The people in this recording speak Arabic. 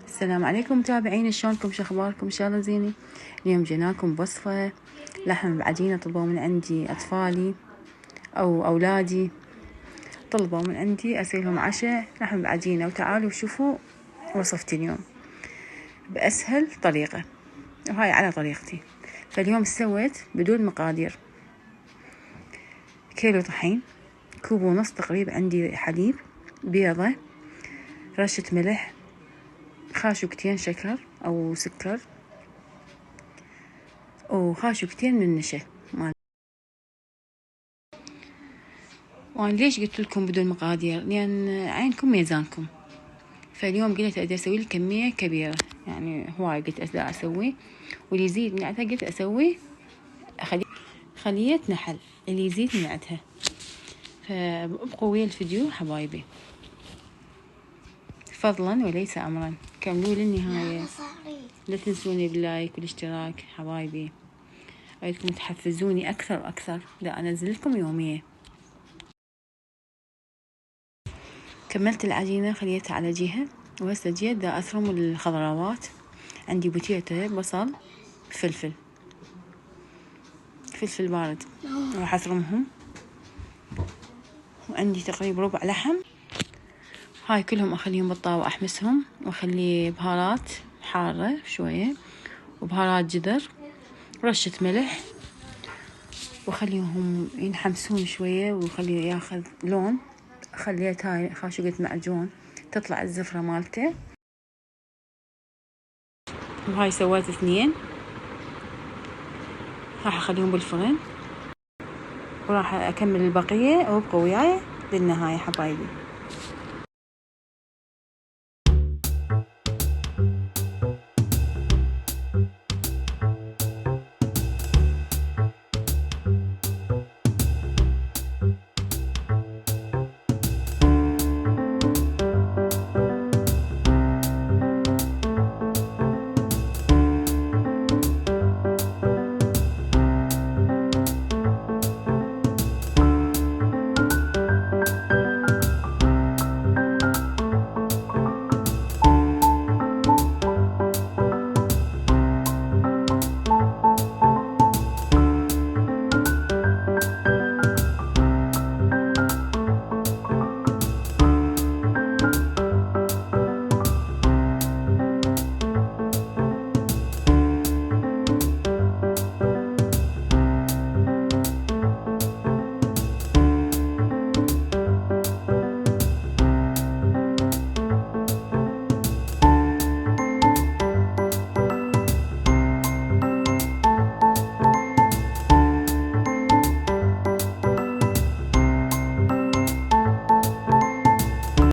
السلام عليكم متابعين، شلونكم؟ شو اخباركم؟ ان شاء الله زيني. اليوم جيناكم بوصفة لحم بعجينة طلبوا من عندي اطفالي او اولادي، طلبوا من عندي اسوي لهم عشاء لحم بعجينة، وتعالوا شوفوا وصفتي اليوم باسهل طريقة، وهاي على طريقتي. فاليوم سويت بدون مقادير: كيلو طحين، كوب ونص تقريبا عندي حليب، بيضة، رشة ملح، خاشوقتين شكر او سكر، وخاشوقتين من النشا. وأنا ليش قلت لكم بدون مقادير؟ لأن عينكم ميزانكم. فاليوم قلت أدي أسوي لي كمية كبيرة، يعني هواي قلت أسوي، واللي يزيد من عندها قلت أسوي خلية نحل اللي يزيد من عندها. فابقوا ويا الفيديو حبايبي فضلا وليس أمرا، كملوا للنهاية. لا تنسوني باللايك والاشتراك حبايبي، أريدكم تحفزوني أكثر وأكثر لا أنزل لكم يوميا. كملت العجينة خليتها على جهة، وهسه جيت دا أثرم الخضروات. عندي بوتيتا، بصل، فلفل بارد راح أثرمهم، وعندي تقريبا ربع لحم. هاي كلهم أخليهم بالطاوة أحمسهم، وأخلي بهارات حارة شوية، وبهارات جذر، رشة ملح، وأخليهم ينحمسون شوية وخليه ياخذ لون. خليت هاي خاشوقة معجون تطلع الزفرة مالته، وهاي سويت 2. راح أخليهم بالفرن، وراح أكمل البقية، وابقوا وياي للنهاية حبايبي.